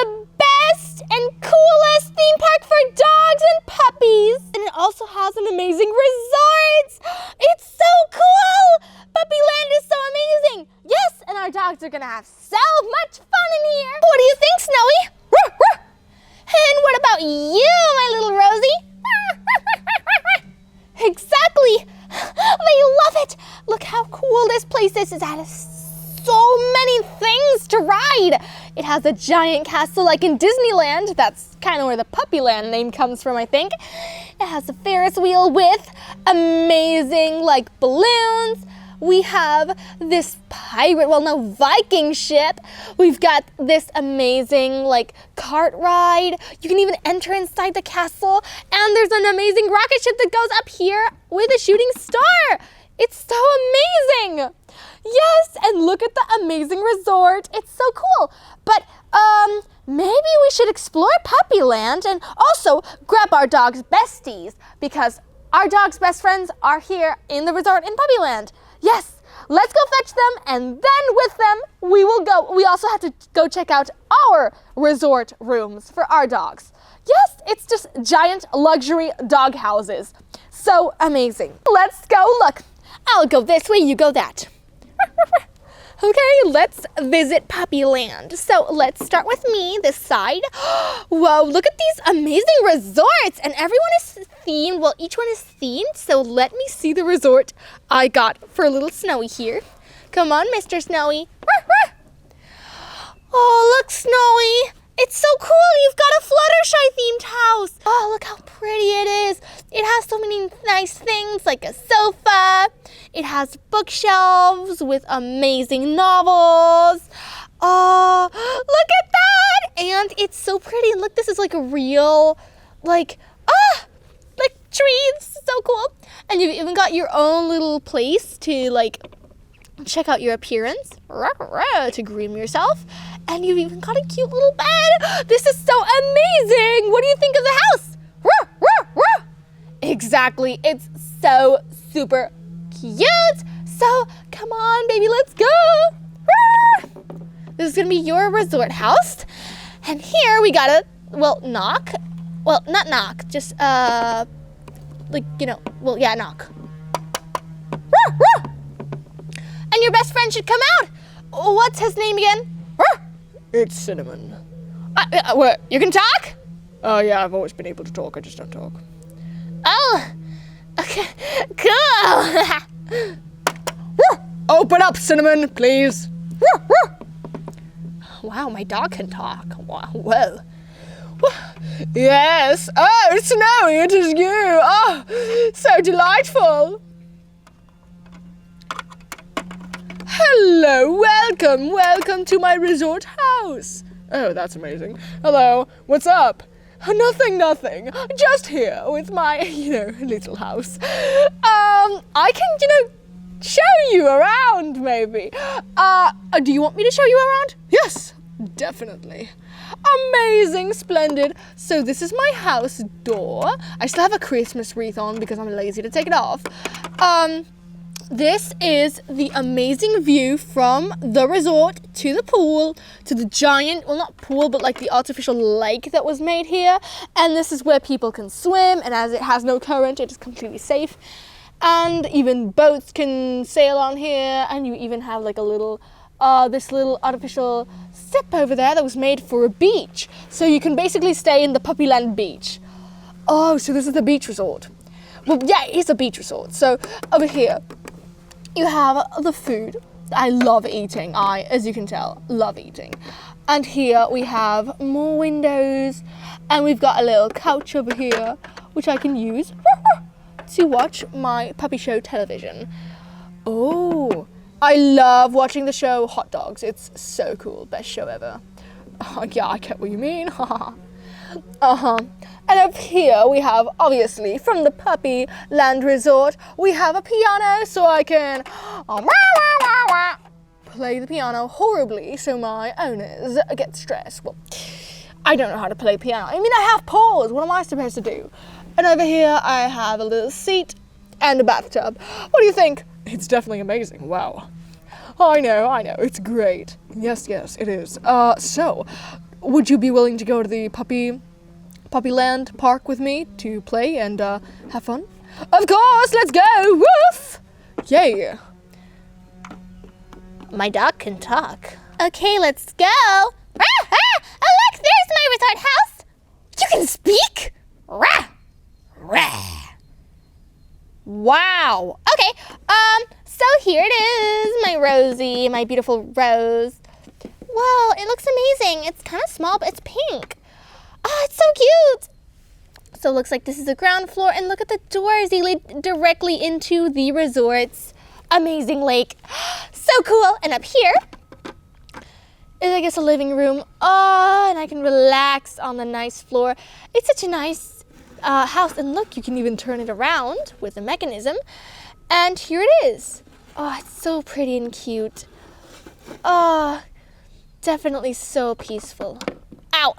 the best and coolest theme park for dogs and puppies. And it also has an amazing resort. It's so cool. Puppyland is so amazing. Yes, and our dogs are gonna have so much fun in here. What do you think, Snowy? And what about you, my little Rosie? Exactly. They love it. Look how cool this place is. It has so many things to ride. It has a giant castle like in Disneyland. That's kind of where the Puppyland name comes from, I think. It has a Ferris wheel with amazing like balloons. We have this Viking ship. We've got this amazing like cart ride. You can even enter inside the castle. And there's an amazing rocket ship that goes up here with a shooting star. It's so amazing. Yes, and look at the amazing resort. It's so cool. But maybe we should explore Puppyland and also grab our dog's besties because our dog's best friends are here in the resort in Puppyland. Yes, let's go fetch them, and then with them, we will go. We also have to go check out our resort rooms for our dogs. Yes, it's just giant luxury dog houses. So amazing. Let's go look. I'll go this way, you go that. Okay, let's visit Puppyland. So let's start with me, this side. Whoa, look at these amazing resorts. And everyone is themed. Well, each one is themed. So let me see the resort I got for little Snowy here. Come on, Mr. Snowy. Oh, look, Snowy. It's so cool. You've got a Fluttershy themed house. Oh, look how pretty it is. It has so many nice things like a sofa. It has bookshelves with amazing novels. Oh, look at that. And it's so pretty. And look, this is like a real, like trees. So cool. And you've even got your own little place to like check out your appearance, to groom yourself. And you've even got a cute little bed. This is so amazing. What do you think of the house? Exactly. It's so super cute. So come on, baby, let's go. This is going to be your resort house. And here we got to, knock. Well, not knock, just, knock. And your best friend should come out. What's his name again? It's Cinnamon. What, you can talk? Oh, yeah, I've always been able to talk. I just don't talk. Oh, okay, cool. Open up, Cinnamon, please. Wow, my dog can talk. Wow, whoa. Yes. Oh, Snowy, it is you. Oh, so delightful. Hello, welcome to my resort house. Oh, that's amazing. Hello, what's up? Nothing. Just here with my, little house. I can, show you around, maybe. Do you want me to show you around? Yes, definitely. Amazing, splendid. So this is my house door. I still have a Christmas wreath on because I'm lazy to take it off. This is the amazing view from the resort to the pool, to the giant, well, not pool, but like the artificial lake that was made here. And this is where people can swim, and as it has no current, it is completely safe. And even boats can sail on here, and you even have like a little, this little artificial sip over there that was made for a beach. So you can basically stay in the Puppyland beach. Oh, so this is the beach resort. Well, yeah, it's a beach resort. So over here, you have the food. I love eating. As you can tell, love eating. And here we have more windows. And we've got a little couch over here, which I can use to watch my puppy show television. Oh, I love watching the show Hot Dogs. It's so cool. Best show ever. Yeah, I get what you mean. And up here we have, obviously, from the Puppyland Resort, we have a piano so I can play the piano horribly so my owners get stressed. Well, I don't know how to play piano. I mean, I have paws. What am I supposed to do? And over here I have a little seat and a bathtub. What do you think? It's definitely amazing. Wow. I know. It's great. Yes, it is. So, would you be willing to go to the Puppyland Park with me to play and have fun? Of course, let's go! Woof! Yay! My dog can talk. Okay, let's go. Rah, rah. Oh, look, there's my resort house. You can speak? Rah, rah. Wow. Okay, so here it is, my Rosie, my beautiful rose. Wow, it looks amazing. It's kind of small, but it's pink. Oh, it's so cute. So it looks like this is the ground floor, and look at the doors. They lead directly into the resort's amazing lake. So cool. And up here is, I guess, a living room. Oh, and I can relax on the nice floor. It's such a nice house. And look, you can even turn it around with a mechanism. And here it is. Oh, it's so pretty and cute. Oh, definitely so peaceful. Ow.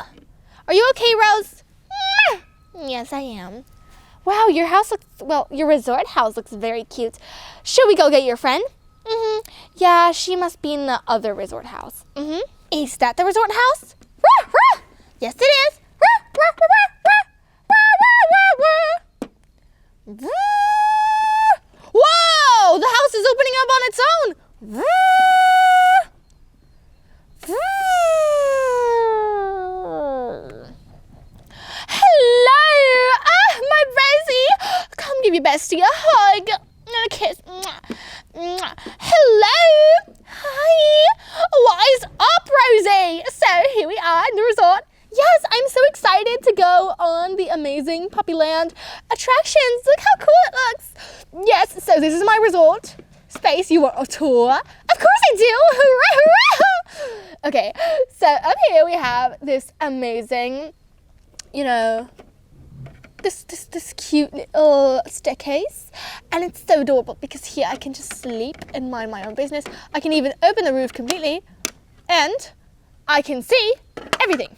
Are you okay, Rose? Yes, I am. Wow, your house looks, well, your resort house looks very cute. Should we go get your friend? Yeah, she must be in the other resort house. Is that the resort house? Rah, rah. Yes, it is. Rah, rah, rah, rah, rah, rah, rah, rah, rah. Whoa, the house is opening up on its own. Rah, rah. Hello! My Rosie! Come give your bestie a hug. A kiss. Hello! Hi! What is up, Rosie? So here we are in the resort. Yes, I'm so excited to go on the amazing Puppyland attractions. Look how cool it looks. Yes, so this is my resort space. You want a tour? Of course I do! Okay, so up here we have this amazing, you know, this cute little staircase, and it's so adorable because here I can just sleep and mind my own business. I can even open the roof completely, and I can see everything,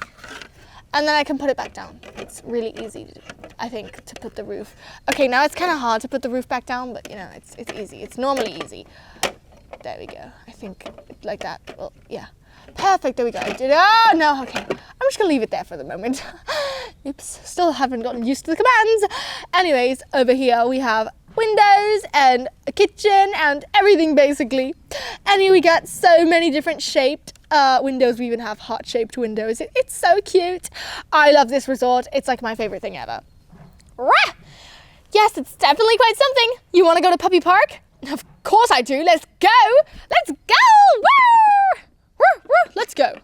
and then I can put it back down. It's really easy to do, I think, to put the roof. Okay, now it's kind of hard to put the roof back down, but you know, it's easy. It's normally easy. There we go. I think like that. Well, yeah. Perfect, there we go. Oh, no, okay. I'm just gonna leave it there for the moment. Oops, still haven't gotten used to the commands. Anyways, over here we have windows and a kitchen and everything basically. And here we got so many different shaped windows. We even have heart-shaped windows. It's so cute. I love this resort. It's like my favorite thing ever. Rah! Yes, it's definitely quite something. You wanna go to Puppy Park? Of course I do. Let's go! Let's go! Woo! Woo, woo, let's go.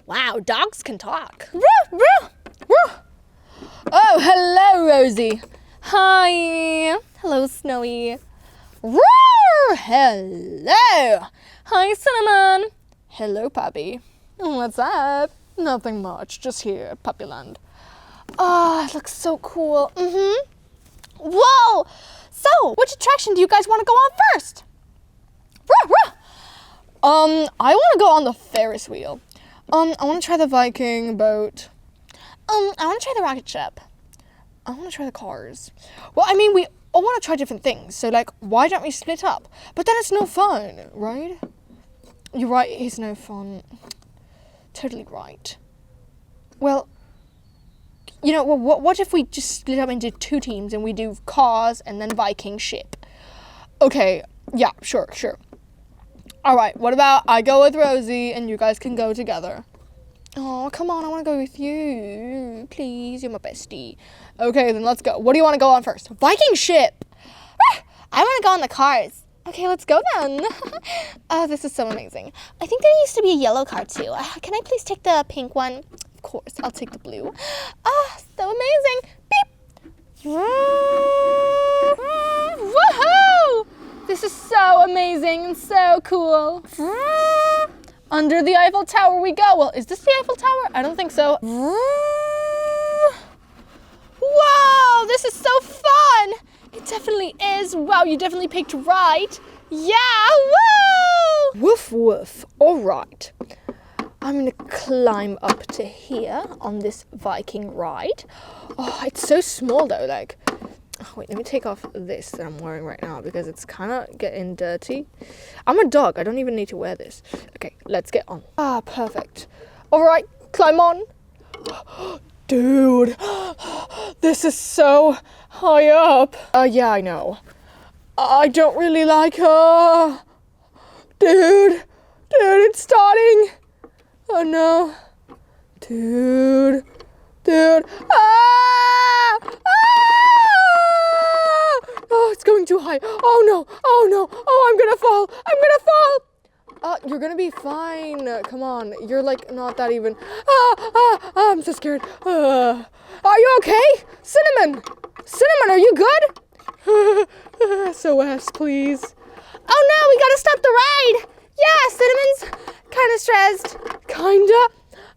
Wow, dogs can talk. Woo, woo, woo. Oh, hello, Rosie. Hi. Hello, Snowy. Woo, hello. Hi, Cinnamon. Hello, Puppy. What's up? Nothing much, just here at Puppyland. Oh, it looks so cool. Whoa. So, which attraction do you guys want to go on first? Woo, woo. I want to go on the Ferris wheel. I want to try the Viking boat. I want to try the rocket ship. I want to try the cars. Well, I mean, we all want to try different things. So, like, why don't we split up? But then it's no fun, right? You're right, it is no fun. Totally right. Well, you know, what if we just split up into 2 teams and we do cars and then Viking ship? Okay, yeah, sure. All right, what about I go with Rosie and you guys can go together? Oh, come on, I want to go with you. Please, you're my bestie. Okay, then let's go. What do you want to go on first? Viking ship. I want to go on the cars. Okay, let's go then. Oh, this is so amazing. I think there used to be a yellow car too. Can I please take the pink one? Of course, I'll take the blue. Oh, so amazing. Beep. Woohoo! This is so amazing and so cool. Under the Eiffel Tower we go. Well, is this the Eiffel Tower? I don't think so. Whoa, this is so fun. It definitely is. Wow, you definitely picked right. Yeah, woo! Woof, woof. All right. I'm going to climb up to here on this Viking ride. Oh, it's so small though, like... Oh, wait, let me take off this that I'm wearing right now because it's kind of getting dirty. I'm a dog. I don't even need to wear this. Okay, let's get on. Ah, perfect. All right, climb on. Dude, this is so high up. Yeah, I know. I don't really like her. Dude, it's starting. Oh no. Dude. Ah! Oh, it's going too high. Oh no. Oh, I'm gonna fall. You're gonna be fine. Come on. You're like not that even. I'm so scared. Are you okay? Cinnamon, are you good? SOS, please. Oh no, we gotta stop the ride. Yeah, Cinnamon's kind of stressed. Kinda.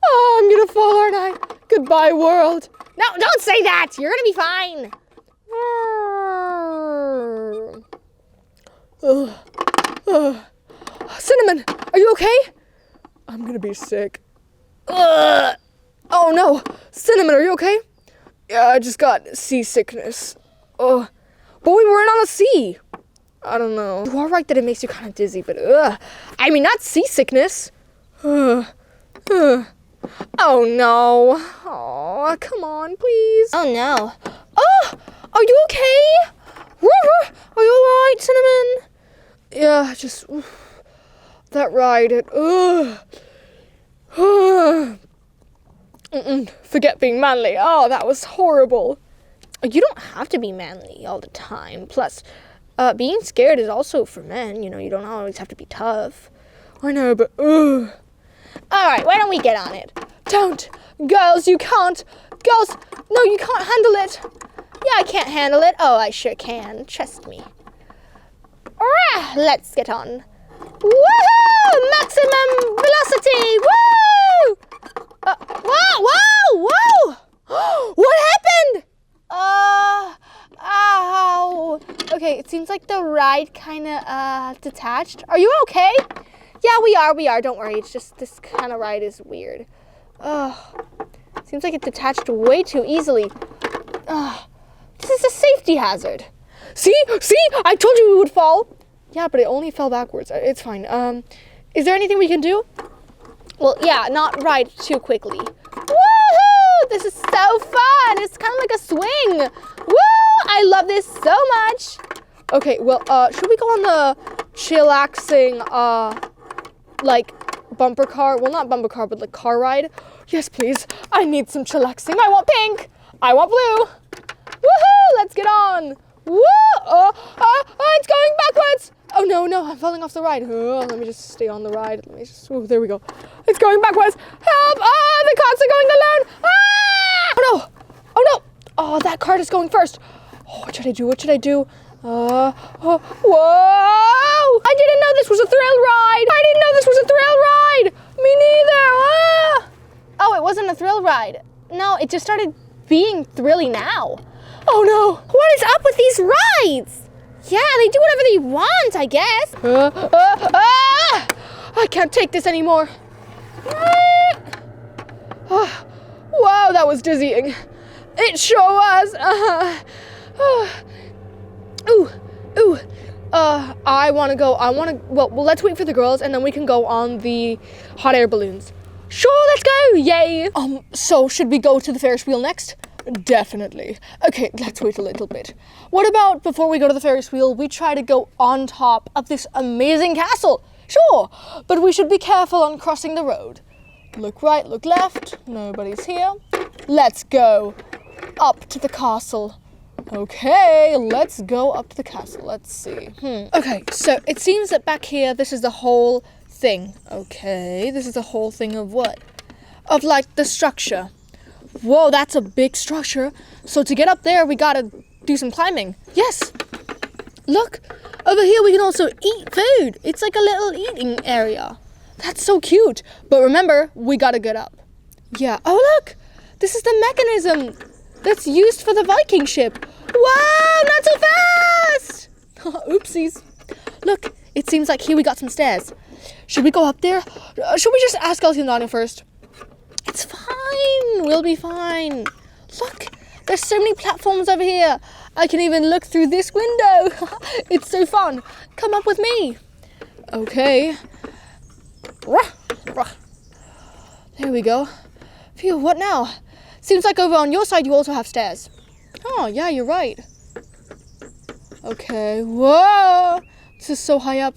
Oh, I'm gonna fall, aren't I? Goodbye, world. No, don't say that. You're gonna be fine. Cinnamon, are you okay? I'm gonna be sick. Oh no. Cinnamon, are you okay? Yeah, I just got seasickness. But we weren't on the sea. I don't know. You are right that it makes you kind of dizzy, but I mean, not seasickness. Oh no. Oh, come on, please. Oh no. Oh, are you okay? Are you alright, Cinnamon? Yeah, just that ride. Forget being manly. Oh, that was horrible. You don't have to be manly all the time. Plus, being scared is also for men. You know, you don't always have to be tough. I know, but All right, why don't we get on it? Don't. Girls, you can't. Girls, no, you can't handle it. Yeah, I can't handle it. Oh, I sure can. Trust me. Let's get on. Woohoo! Maximum velocity! Woo! Whoa! What happened? Ow. Okay, it seems like the ride kind of detached. Are you okay? Yeah, we are. Don't worry. It's just this kind of ride is weird. Seems like it detached way too easily. This is a safety hazard. See? I told you we would fall. Yeah, but it only fell backwards. It's fine. Is there anything we can do? Well, yeah, not ride too quickly. Woohoo! This is so fun. It's kind of like a swing. Woo! I love this so much. Okay, well, should we go on the chillaxing, like, bumper car? Well, not bumper car, but like car ride. Yes, please. I need some chillaxing. I want pink. I want blue. Woohoo! Let's get on. Woo! It's going backwards. Oh no, I'm falling off the ride. Let me just stay on the ride. There we go. It's going backwards. Help! The carts are going alone. Oh no. Oh, that cart is going first. Oh, what should I do? Whoa! I didn't know this was a thrill ride. Me neither. Oh, it wasn't a thrill ride. No, it just started being thrilly now. Oh no. What is up with these rides? Yeah, they do whatever they want, I guess. I can't take this anymore. Wow, that was dizzying. It sure was. Well, let's wait for the girls and then we can go on the hot air balloons. Sure, let's go. Yay. So should we go to the Ferris wheel next? Definitely. Okay, let's wait a little bit. What about before we go to the Ferris wheel, we try to go on top of this amazing castle? Sure, but we should be careful on crossing the road. Look right, look left. Nobody's here. Let's go up to the castle. Okay, let's go up to the castle. Let's see. Okay, so it seems that back here, this is the whole thing. Okay, this is the whole thing of what? Of like the structure. Whoa, that's a big structure. So to get up there, we gotta do some climbing. Yes. Look, over here we can also eat food. It's like a little eating area. That's so cute. But remember, we gotta get up. Yeah. Oh, look. This is the mechanism that's used for the Viking ship. Wow, not so fast. Oopsies. Look, it seems like here we got some stairs. Should we go up there? Should we just ask Elsa and Anna first? It's fine. We'll be fine. Look, there's so many platforms over here. I can even look through this window. It's so fun. Come up with me. Okay. There we go. Phew, what now? Seems like over on your side you also have stairs. Oh, yeah, you're right. Okay, whoa! This is so high up.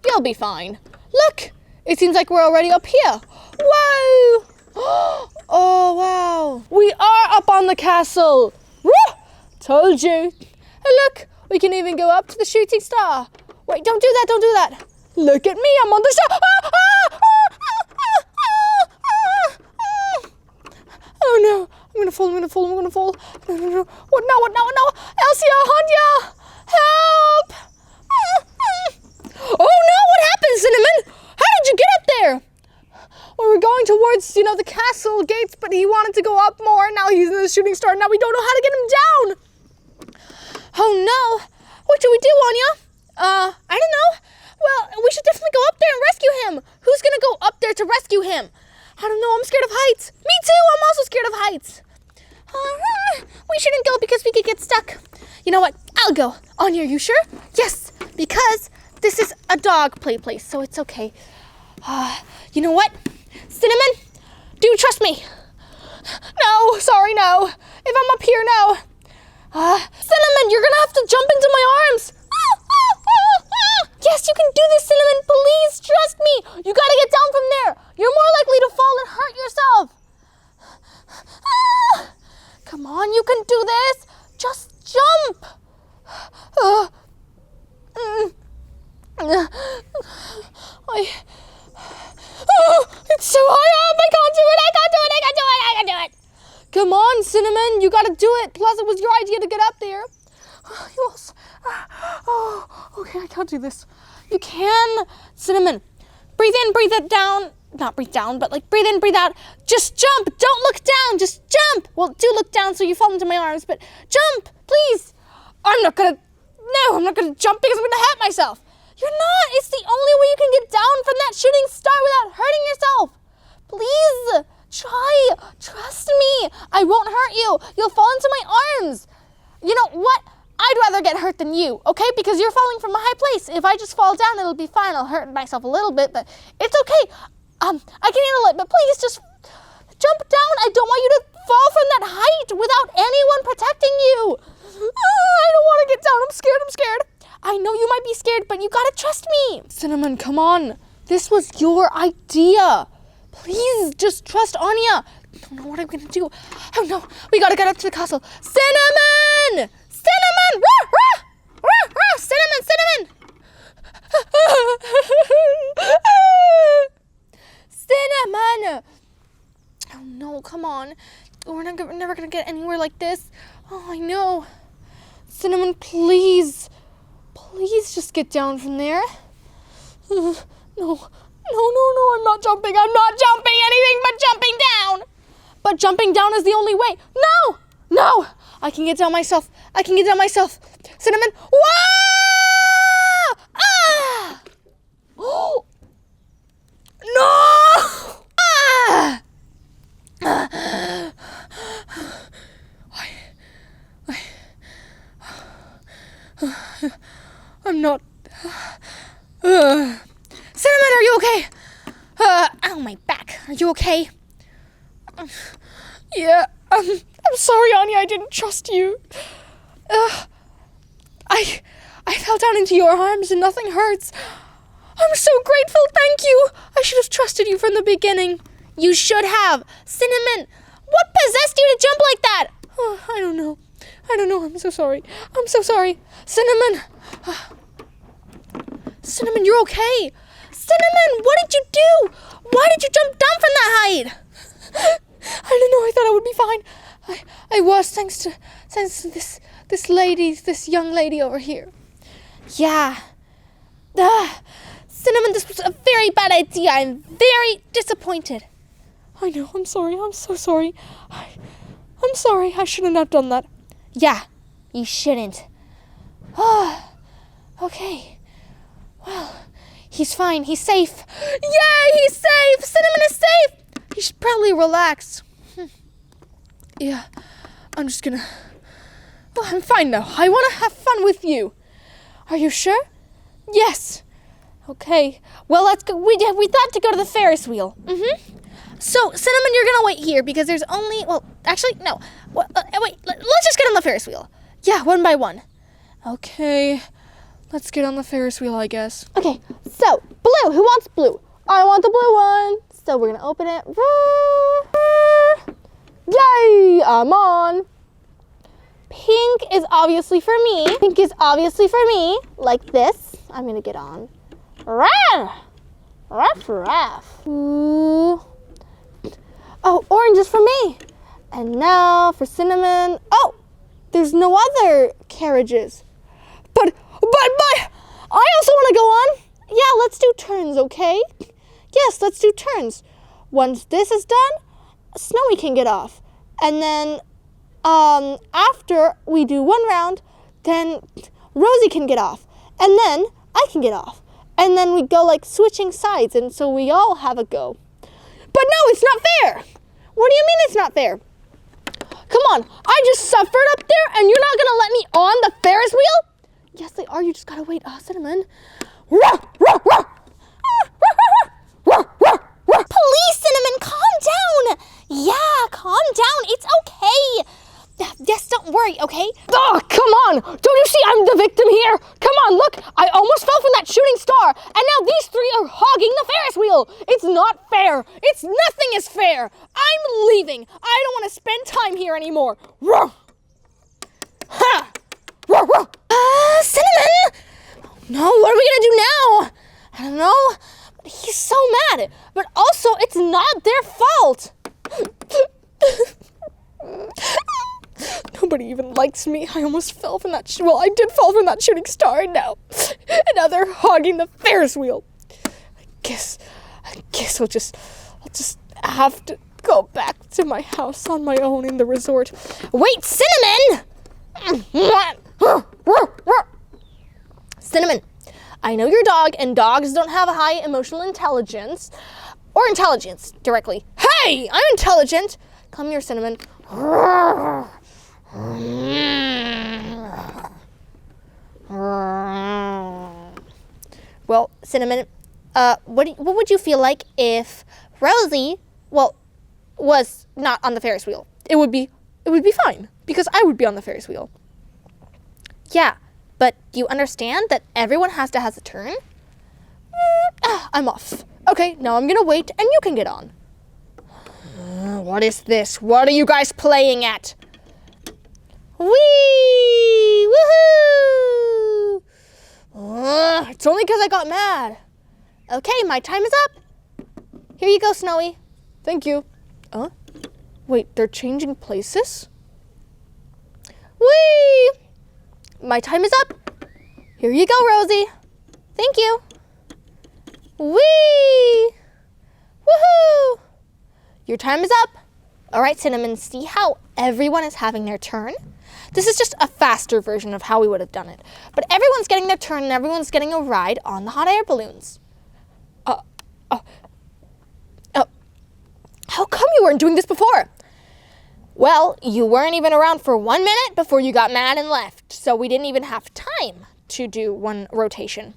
You'll be fine. Look! It seems like we're already up here. Whoa! Oh, wow. We are up on the castle. Woo! Told you. Hey, look! We can even go up to the shooting star. Wait, don't do that, don't do that. Look at me, I'm on the star. Oh no, I'm gonna fall. No. What now? Elsa, Hanya! Help! Oh no, what happened, Cinnamon? How did you get up there? We were going towards, the castle gates, but he wanted to go up more. Now he's in the shooting star. Now we don't know how to get him down. Oh no. What should we do, Anya? I don't know. Well, we should definitely go up there and rescue him. Who's gonna go up there to rescue him? I don't know. I'm scared of heights. Me too. I'm also scared of heights. We shouldn't go because we could get stuck. You know what? I'll go. Anya, are you sure? Yes, because this is a dog play place, so it's okay. You know what? Cinnamon, do you trust me? No, sorry, no. If I'm up here, no. Cinnamon, you're gonna have to jump into my arms. Yes, you can do this, Cinnamon. Please trust me. You gotta get down from there. You're more likely to fall and hurt yourself. Come on, you can do this. Just jump. It's so high up. I can't do it. Come on, Cinnamon. You gotta do it. Plus, it was your idea to get up there. Okay, I can't do this. You can. Cinnamon, breathe in, breathe it down. Not breathe down, but breathe in, breathe out. Just jump. Don't look down. Just jump. Well, do look down so you fall into my arms, but jump, please. I'm not gonna jump because I'm gonna hurt myself. You're not. It's the only way you can get down from that shooting star without hurting yourself. Please, try. Trust me. I won't hurt you. You'll fall into my arms. You know what? I'd rather get hurt than you, okay? Because you're falling from a high place. If I just fall down, it'll be fine. I'll hurt myself a little bit, but it's okay. I can handle it, but please just jump down. I don't want you to fall from that height without anyone protecting you. I don't want to get down. I'm scared. I know you might be scared, but you gotta trust me. Cinnamon, come on. This was your idea. Please, just trust Anya. I don't know what I'm gonna do. Oh no, we gotta get up to the castle. Cinnamon! Cinnamon! Rah, rah! Rah, rah! Cinnamon! Cinnamon! Oh no, come on. We're never gonna get anywhere like this. Oh, I know. Cinnamon, please. Please just get down from there. No, I'm not jumping. I'm not jumping anything but jumping down. But jumping down is the only way. No. I can get down myself. Cinnamon. Whoa! Ah! Oh! No! Ah! I'm not. Cinnamon, are you okay? Ow, my back. Are you okay? Yeah. I'm sorry, Anya. I didn't trust you. I fell down into your arms and nothing hurts. I'm so grateful. Thank you. I should have trusted you from the beginning. You should have. Cinnamon, what possessed you to jump like that? Oh, I don't know. I'm so sorry. Cinnamon. Cinnamon, you're okay. Cinnamon, what did you do? Why did you jump down from that height? I don't know. I thought I would be fine. I was thanks to this young lady over here. Yeah. Cinnamon, this was a very bad idea. I'm very disappointed. I know. I'm sorry. I'm so sorry. I'm sorry. I shouldn't have done that. Yeah, you shouldn't. Okay. Well, he's fine. He's safe. Yay, he's safe. Cinnamon is safe. He should probably relax. Yeah, I'm just gonna... Well, I'm fine now. I want to have fun with you. Are you sure? Yes. Okay. Well, let's go. We thought to go to the Ferris wheel. So, Cinnamon, you're gonna wait here because there's only, well, actually, no. Wait, let's just get on the Ferris wheel. Yeah, one by one. Okay, let's get on the Ferris wheel, I guess. Okay, so blue. Who wants blue? I want the blue one. So we're gonna open it. Yay! I'm on. Pink is obviously for me. Pink is obviously for me. Like this. I'm gonna get on. Red. Ruff. Ooh. Oh, orange is for me. And now for Cinnamon. Oh, there's no other carriages. But, I also want to go on. Yeah, let's do turns, okay? Yes, let's do turns. Once this is done, Snowy can get off. And then, after we do one round, then Rosie can get off. And then I can get off. And then we go like switching sides, and so we all have a go. But no, it's not fair. What do you mean it's not fair? Come on, I just suffered up there, and you're not gonna let me on the Ferris wheel? Yes, they are. You just gotta wait. Oh, Cinnamon. Please, Cinnamon, calm down. Yeah, calm down. It's okay. Yes, don't worry, okay? Oh, come on! Don't you see I'm the victim here? Come on, look! I almost fell from that shooting star, and now these three are hogging the Ferris wheel! It's not fair! Nothing is fair! I'm leaving! I don't want to spend time here anymore! Ha! Cinnamon! No, what are we gonna do now? I don't know, but he's so mad. But also, it's not their fault! Nobody even likes me. I almost fell from that well, I did fall from that shooting star, and now they're hogging the Ferris wheel. I guess I'll just have to go back to my house on my own in the resort. Wait, Cinnamon! Cinnamon, I know you're a dog, and dogs don't have a high emotional intelligence, or intelligence directly. Hey, I'm intelligent. Come here, Cinnamon. Well, Cinnamon, what would you feel like if Rosie, was not on the Ferris wheel? It would be fine, because I would be on the Ferris wheel. Yeah, but do you understand that everyone has to have a turn? I'm off. Okay, now I'm gonna wait, and you can get on. What is this? What are you guys playing at? Whee! Woohoo! It's only because I got mad. Okay, my time is up. Here you go, Snowy. Thank you. Wait, they're changing places? Whee! My time is up. Here you go, Rosie. Thank you. Whee! Woohoo! Your time is up. All right, Cinnamon, see how everyone is having their turn? This is just a faster version of how we would have done it. But everyone's getting their turn, and everyone's getting a ride on the hot air balloons. How come you weren't doing this before? Well, you weren't even around for 1 minute before you got mad and left, so we didn't even have time to do one rotation.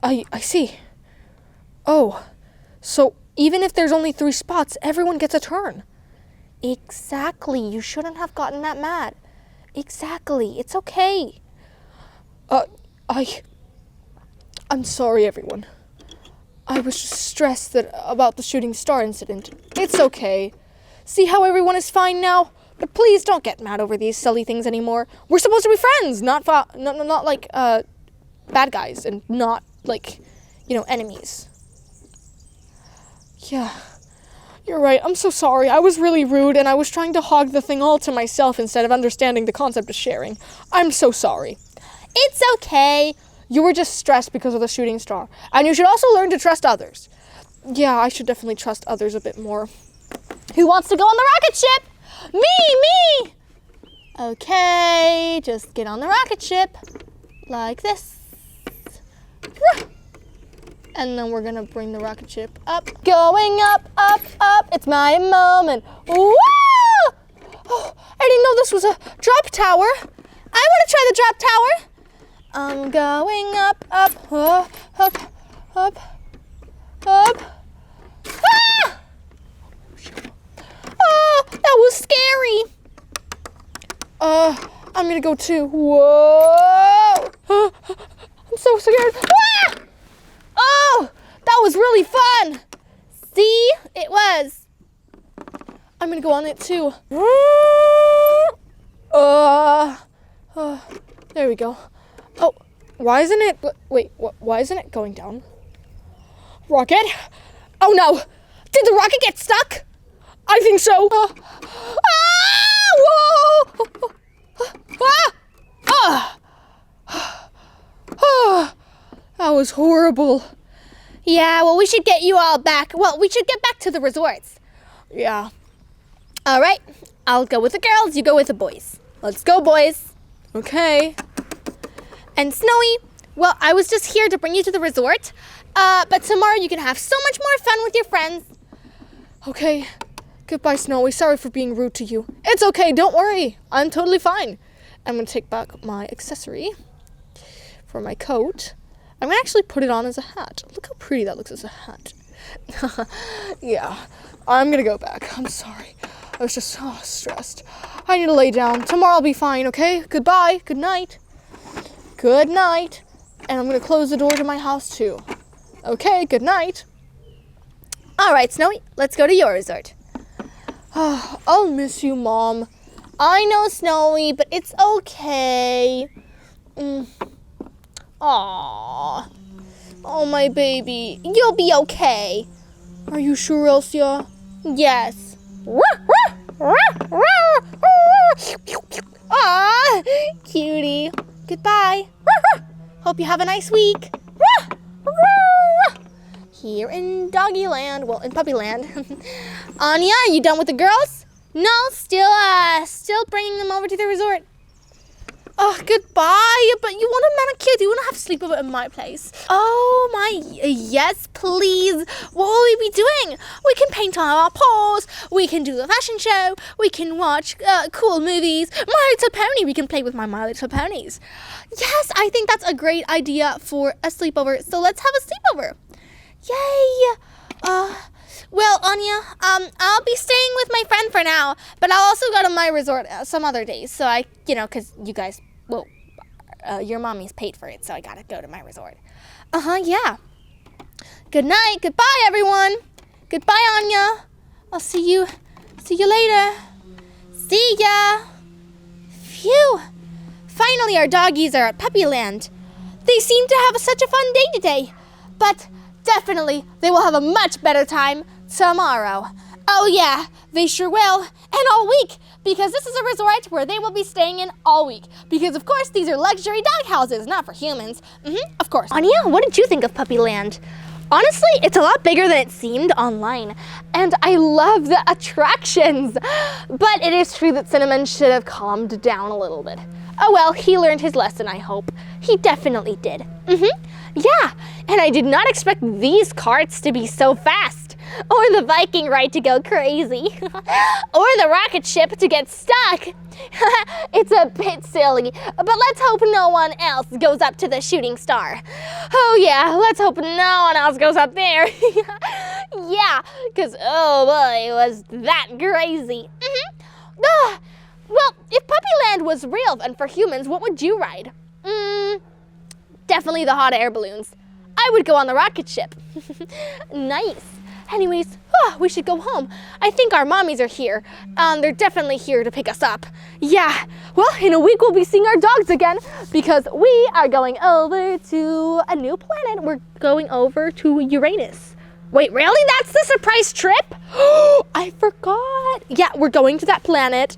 I see. Oh, so even if there's only 3 spots, everyone gets a turn. Exactly. You shouldn't have gotten that mad. Exactly. It's okay. I'm sorry, everyone. I was just stressed about the shooting star incident. It's okay. See how everyone is fine now? But please don't get mad over these silly things anymore. We're supposed to be friends, not like bad guys, and not like, enemies. Yeah, you're right. I'm so sorry. I was really rude, and I was trying to hog the thing all to myself instead of understanding the concept of sharing. I'm so sorry. It's okay. You were just stressed because of the shooting star, and you should also learn to trust others. Yeah, I should definitely trust others a bit more. Who wants to go on the rocket ship? Me! Okay, just get on the rocket ship like this. And then we're gonna bring the rocket ship up. Going up, up, up. It's my moment. Woo! Oh, I didn't know this was a drop tower. I want to try the drop tower. I'm going up, up, up, up, up, up, gonna go too. Whoa! I'm so scared. Ah! Oh, that was really fun. See? It was. I'm gonna go on it too. There we go. Oh, why isn't it, wait, why isn't it going down? Rocket? Oh no! Did the rocket get stuck? I think so. That was horrible. Yeah, well, we should get you all back. Well, we should get back to the resorts. Yeah. All right, I'll go with the girls, you go with the boys. Let's go, boys. Okay. And Snowy, well, I was just here to bring you to the resort, but tomorrow you can have so much more fun with your friends. Okay. Goodbye, Snowy. Sorry for being rude to you. It's okay, don't worry. I'm totally fine. I'm gonna take back my accessory for my coat. I'm gonna actually put it on as a hat. Look how pretty that looks as a hat. Yeah, I'm gonna go back. I'm sorry. I was just so stressed. I need to lay down. Tomorrow I'll be fine, okay? Goodbye. Good night. Good night. And I'm gonna close the door to my house too. Okay, good night. All right, Snowy, let's go to your resort. I'll miss you, Mom. I know, Snowy, but it's okay. Aww. Oh, my baby. You'll be okay. Are you sure, Elsa? Yes. Aw, cutie. Goodbye. Hope you have a nice week. Here in doggy land, well, in puppy land. Anya, are you done with the girls? No, still bringing them over to the resort. Oh, goodbye. But you want a manicure? Do you want to have a sleepover at my place? Oh my, yes, please. What will we be doing? We can paint on our paws. We can do the fashion show. We can watch cool movies. My Little Pony. We can play with My Little Ponies. Yes, I think that's a great idea for a sleepover. So let's have a sleepover. Yay. Well, Anya, I'll be staying with my friend for now, but I'll also go to my resort some other days. So because you guys, well, your mommy's paid for it, so I gotta go to my resort. Yeah. Good night. Goodbye, everyone. Goodbye, Anya. I'll see you later. See ya. Phew. Finally, our doggies are at Puppyland. They seem to have such a fun day today, but definitely they will have a much better time tomorrow. Oh yeah, they sure will, and all week, because this is a resort where they will be staying in all week. Because of course, these are luxury dog houses, not for humans. Of course. Anya, what did you think of Puppyland? Honestly, it's a lot bigger than it seemed online, and I love the attractions. But it is true that Cinnamon should have calmed down a little bit. Oh well, he learned his lesson, I hope. He definitely did. Yeah, and I did not expect these carts to be so fast, or the Viking ride to go crazy, or the rocket ship to get stuck. It's a bit silly, but let's hope no one else goes up to the shooting star. Oh yeah, let's hope no one else goes up there. Yeah, because oh boy, was that crazy. Well, if Puppyland was real and for humans, what would you ride? Definitely the hot air balloons. I would go on the rocket ship. Nice. Anyways, we should go home. I think our mommies are here. They're definitely here to pick us up. Yeah, well, in a week we'll be seeing our dogs again because we are going over to a new planet. We're going over to Uranus. Wait, really? That's the surprise trip? I forgot. Yeah, we're going to that planet.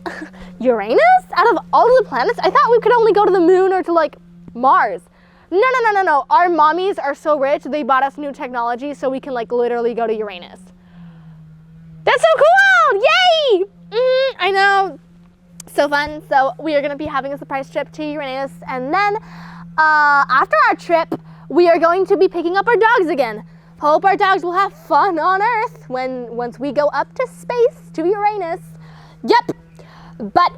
Uranus? Out of all of the planets? I thought we could only go to the moon or to, like, Mars. No. Our mommies are so rich, they bought us new technology so we can, like, literally go to Uranus. That's so cool! Yay! I know. So fun. So we are going to be having a surprise trip to Uranus. And then after our trip, we are going to be picking up our dogs again. Hope our dogs will have fun on Earth once we go up to space to Uranus. Yep. But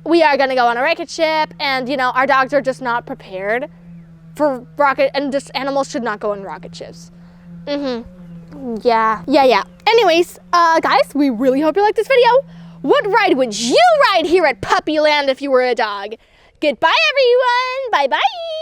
we are going to go on a rocket ship, and our dogs are just not prepared for rocket, and just animals should not go on rocket ships. Yeah. Anyways, guys, we really hope you liked this video. What ride would you ride here at Puppyland if you were a dog? Goodbye, everyone. Bye-bye.